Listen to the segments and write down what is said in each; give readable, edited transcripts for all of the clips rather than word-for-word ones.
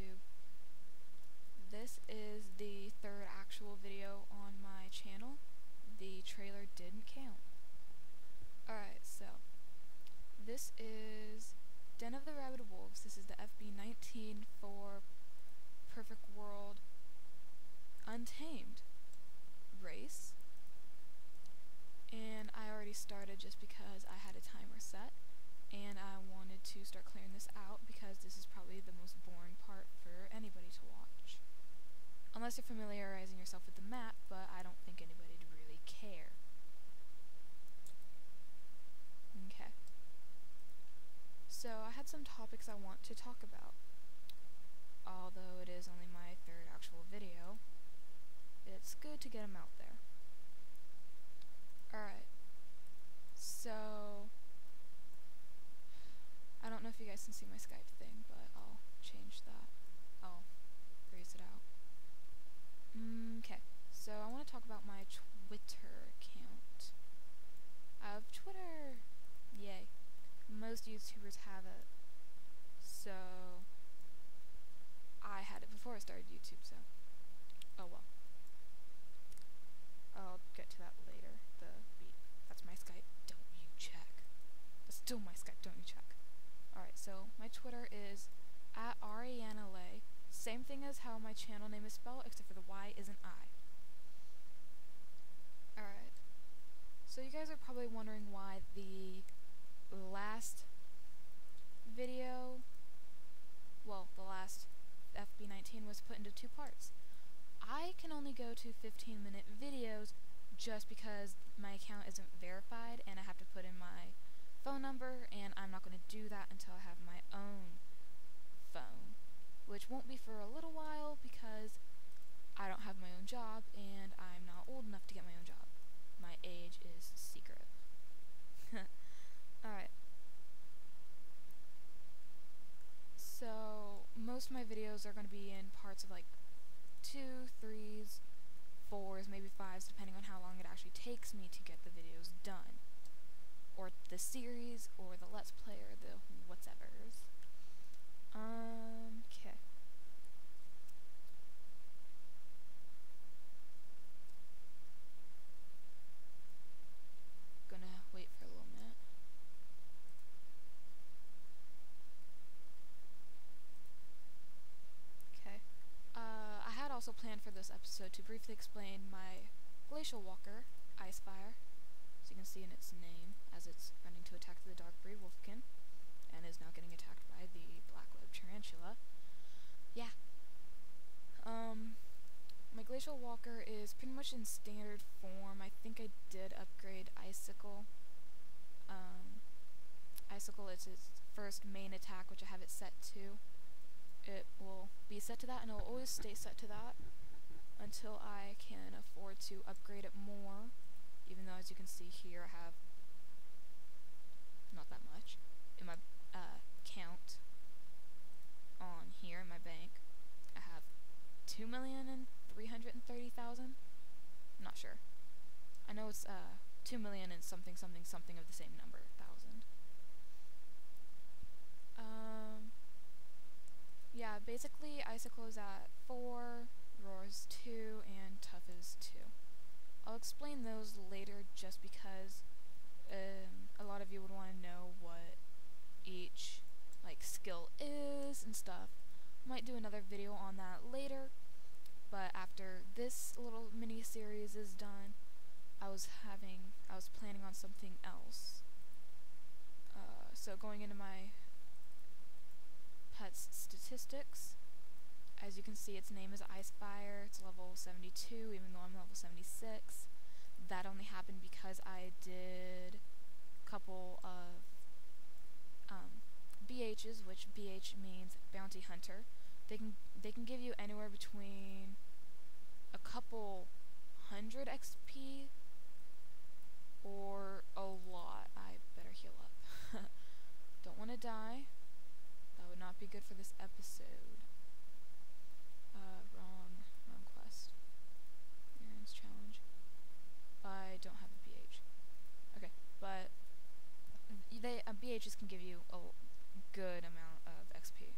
YouTube. This is the third actual video on my channel. The trailer didn't count. Alright, so this is Den of the Rabid Wolves. This is the fb19 for Perfect World Untamed race. And I already started just because I had a timer set. And I wanted to start clearing this out because this is probably the most boring part for anybody to watch. Unless you're familiarizing yourself with the map, but I don't think anybody'd really care. Okay. So I had some topics I want to talk about. Although it is only my third actual video, it's good to get them out there. Alright. So I don't know if you guys can see my Skype thing, but I'll change that. I'll raise it out. Okay, so I want to talk about my Twitter account. I have Twitter! Yay. Most YouTubers have it. So I had it before I started YouTube, so oh well. I'll get to that later. The beep. That's my Skype. Don't you check. That's still my Skype. Don't you check. Alright, so my Twitter is @RiannaLay. Same thing as how my channel name is spelled, except for the Y isn't I. Alright. So you guys are probably wondering why the last video, well, the last fb19 was put into two parts. I can only go to 15-minute videos just because my account isn't verified and I have to put in my phone number, and I'm not going to do that until I have my own phone, which won't be for a little while because I don't have my own job and I'm not old enough to get my own job. My age is secret. Alright. So most of my videos are going to be in parts of like 2, 3s, 4s, maybe 5s, depending on how long it actually takes me to get the videos done. Or the series, or the Let's Play, or the whatevers. Okay. Gonna wait for a little minute. Okay. I had also planned for this episode to briefly explain my Glacial Walker, Icefire. As you can see in its name, as it's running to attack the dark breed wolfkin, and is now getting attacked by the black-webbed tarantula. Yeah. My Glacial Walker is pretty much in standard form. I think I did upgrade Icicle. Icicle is its first main attack, which I have it set to. It will be set to that, and it will always stay set to that until I can afford to upgrade it more. Even though, as you can see here, I have not that much in my count on here in my bank. I have 2,330,000. I'm not sure. I know it's 2,000,000 and something something something of the same number, thousand. Yeah, basically Icicle is at 4, Roar is 2, and Tough is 2. I'll explain those later just because a lot of you would want to know what each skill is and stuff. Might do another video on that later, but after this little mini series is done, I was planning on something else. So going into my pet's statistics, as you can see, its name is Icefire. It's level 72, even though I'm level 76. That only happened because I did a couple of BHs, which BH means Bounty Hunter. They can give you anywhere between a couple hundred XP or a lot. I better heal up. Don't want to die. That would not be good for this episode. Wrong quest. Aaron's challenge. I don't have a BH. Okay, but BHs can give you a good amount of XP.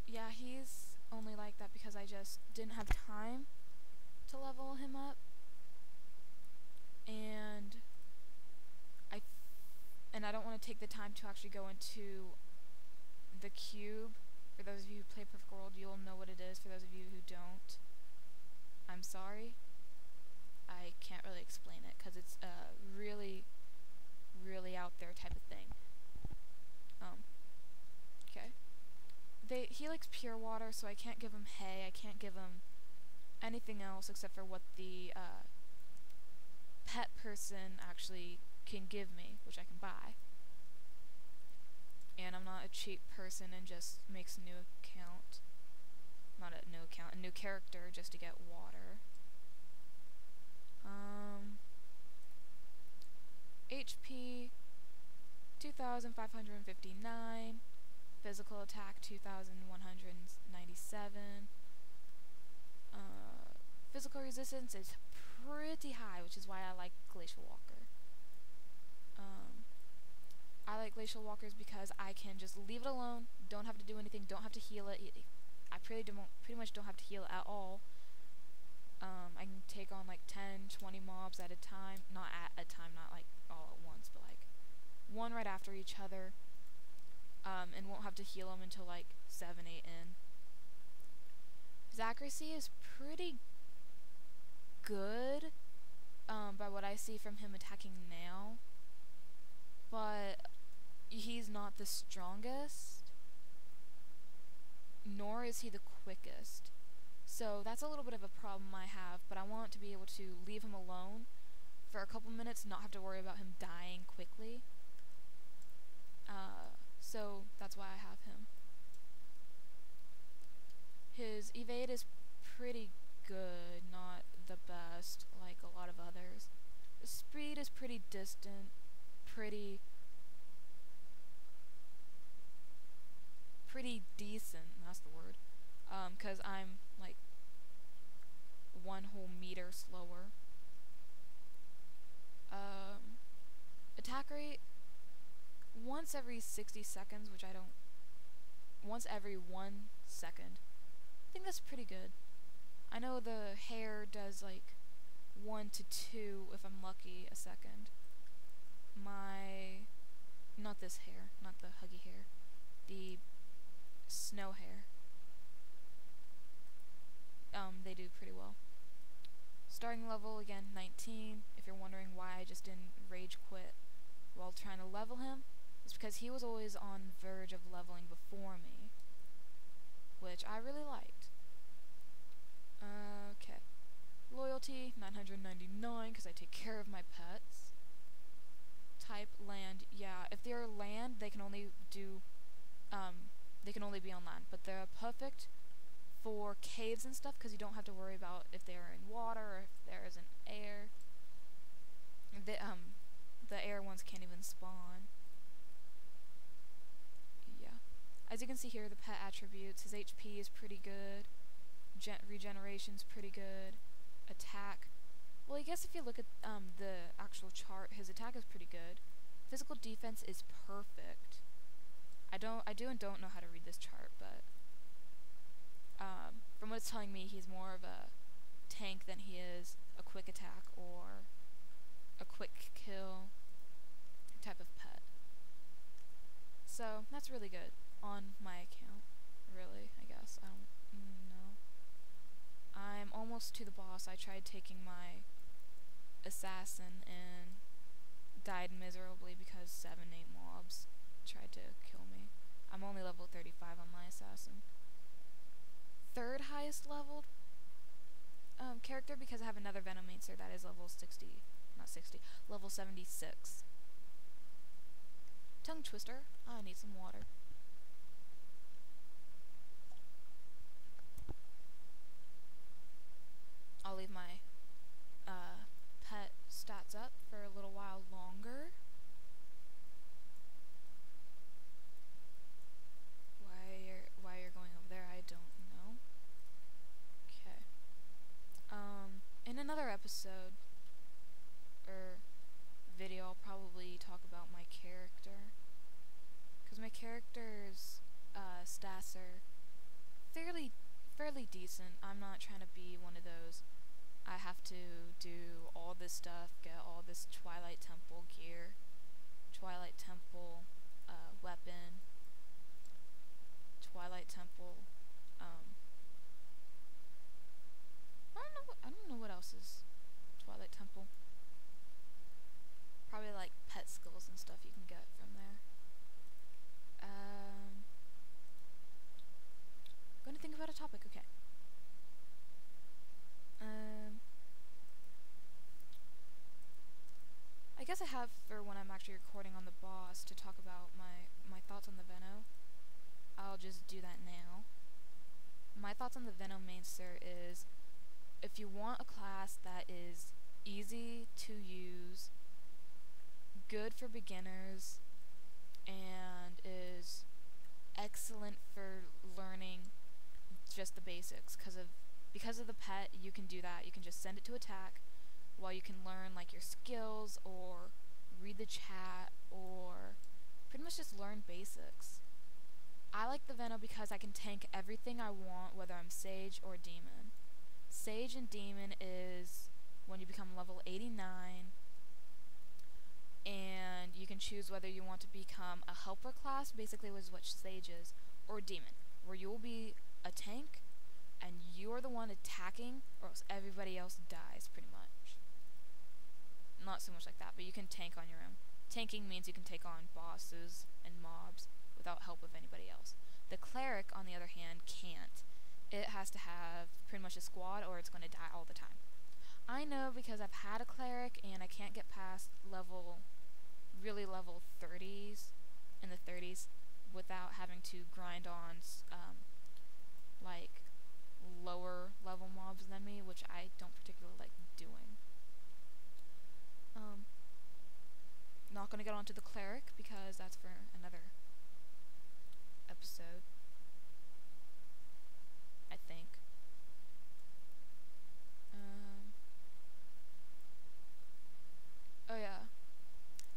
Yeah, he's only like that because I just didn't have time to level him up, and I don't want to take the time to actually go into the cube. For those of you who play Perfect World, you'll know what it is. For those of you who don't, I'm sorry. I can't really explain it because it's a really, really out there type of thing. Okay. He likes pure water, so I can't give him hay. I can't give him anything else except for what the pet person actually can give me, which I can buy. And I'm not a cheap person and just makes a new account. Not a new account, a new character just to get water. HP 2,559. Physical attack 2,197. Physical resistance is pretty high, which is why I like Glacial Walker. I like Glacial Walkers because I can just leave it alone, don't have to do anything, don't have to heal it. I pretty much don't have to heal it at all. I can take on like 10, 20 mobs at a time. Not at a time, not like all at once, but like one right after each other. And won't have to heal them until like 7, 8 in. His accuracy is pretty good, by what I see from him attacking now. But he's not the strongest, nor is he the quickest. So that's a little bit of a problem I have, but I want to be able to leave him alone for a couple minutes, not have to worry about him dying quickly. So that's why I have him. His evade is pretty good, not the best like a lot of others. The speed is pretty distant, pretty decent, that's the word, 'cause I'm like 1 whole meter slower. Attack rate, once every 60 seconds, which I don't, once every 1 second. I think that's pretty good. I know the hair does like 1 to 2, if I'm lucky, a second. Not this hair, not the huggy hair, the snow hair. They do pretty well. Starting level, again, 19. If you're wondering why I just didn't rage quit while trying to level him, it's because he was always on the verge of leveling before me, which I really liked. Okay. Loyalty, 999, because I take care of my pets. Type, land. Yeah, if they're land, they can only do, they can only be on land, but they're perfect for caves and stuff, because you don't have to worry about if they're in water or if there isn't air. The air ones can't even spawn. Yeah. As you can see here, the pet attributes, his HP is pretty good. Regeneration's pretty good. Attack. Well, I guess if you look at the actual chart, his attack is pretty good. Physical defense is perfect. I do and don't know how to read this chart, but from what it's telling me, he's more of a tank than he is a quick attack or a quick kill type of pet. So that's really good on my account. Really, I guess. I don't know. I'm almost to the boss. I tried taking my assassin and died miserably because 7, 8 mobs tried to kill me. I'm only level 35 on my assassin. Third highest leveled character, because I have another Venomancer that is level 60, not 60, level 76. Tongue twister. I need some water. I'll leave my pet stats up for a little while longer. Why you're going over there, I don't know. Okay. In another episode or video, I'll probably talk about my character, because my character's stats are fairly decent. I'm not trying to be one of those, I have to do all this stuff, get all this Twilight Temple gear, Twilight Temple weapon, Twilight Temple, I don't know what else is Twilight Temple. Probably like pet skills and stuff you can get from there. Going to think about a topic, okay. I guess I have for when I'm actually recording on the boss to talk about my thoughts on the Veno. I'll just do that now. My thoughts on the Veno Mainster is, if you want a class that is easy to use, good for beginners, and is excellent for learning just the basics, because of the pet, you can do that. You can just send it to attack while you can learn like your skills or read the chat or pretty much just learn basics. I like the Veno because I can tank everything I want, whether I'm Sage or Demon. Sage and Demon is when you become level 89, and you can choose whether you want to become a helper class, basically was what Sage is, or Demon, where you will be a tank and you're the one attacking, or else everybody else dies, pretty much. Not so much like that, but you can tank on your own. Tanking means you can take on bosses and mobs without help of anybody else. The Cleric, on the other hand, can't. It has to have pretty much a squad or it's going to die all the time. I know because I've had a Cleric and I can't get past level 30s, in the 30s, without having to grind on, like, lower level mobs than me, which I don't particularly like doing. Not gonna get onto the Cleric because that's for another episode, I think. Oh yeah.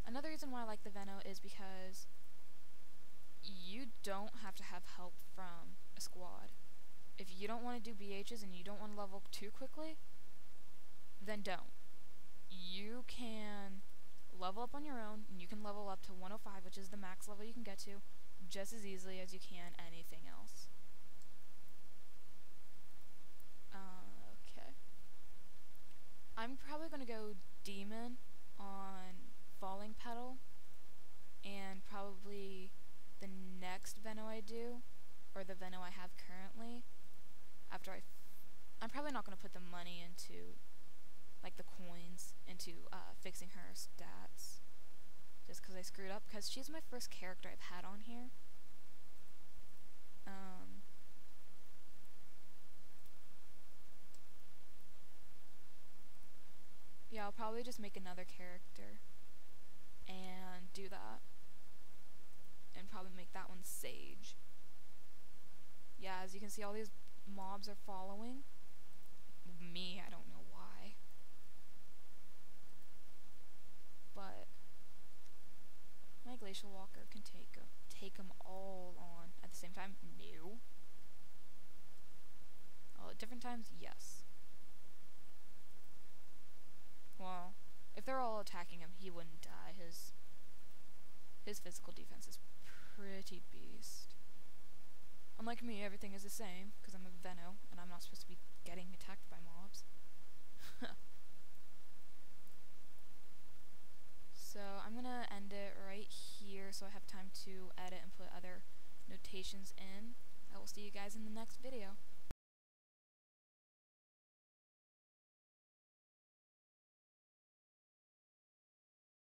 Another reason why I like the Veno is because you don't have to have help from a squad. If you don't want to do BHs and you don't want to level too quickly, then don't. You can level up on your own, and you can level up to 105, which is the max level you can get to, just as easily as you can anything else. Okay. I'm probably going to go Demon on Falling Petal, and probably the next Veno I do, or the Veno I have currently, after I'm probably not going to put the money into, like the coins, into fixing her stats, just because I screwed up, because she's my first character I've had on here. Yeah, I'll probably just make another character and do that, and probably make that one Sage. Yeah, as you can see, all these mobs are following me. I don't know why, but my Glacial Walker can take them all on at the same time. No. All at different times, yes. Well, if they're all attacking him, he wouldn't die. His physical defense is pretty beast. Unlike me, everything is the same, because I'm a Veno, and I'm not supposed to be getting attacked by mobs. So, I'm gonna end it right here, so I have time to edit and put other notations in. I will see you guys in the next video.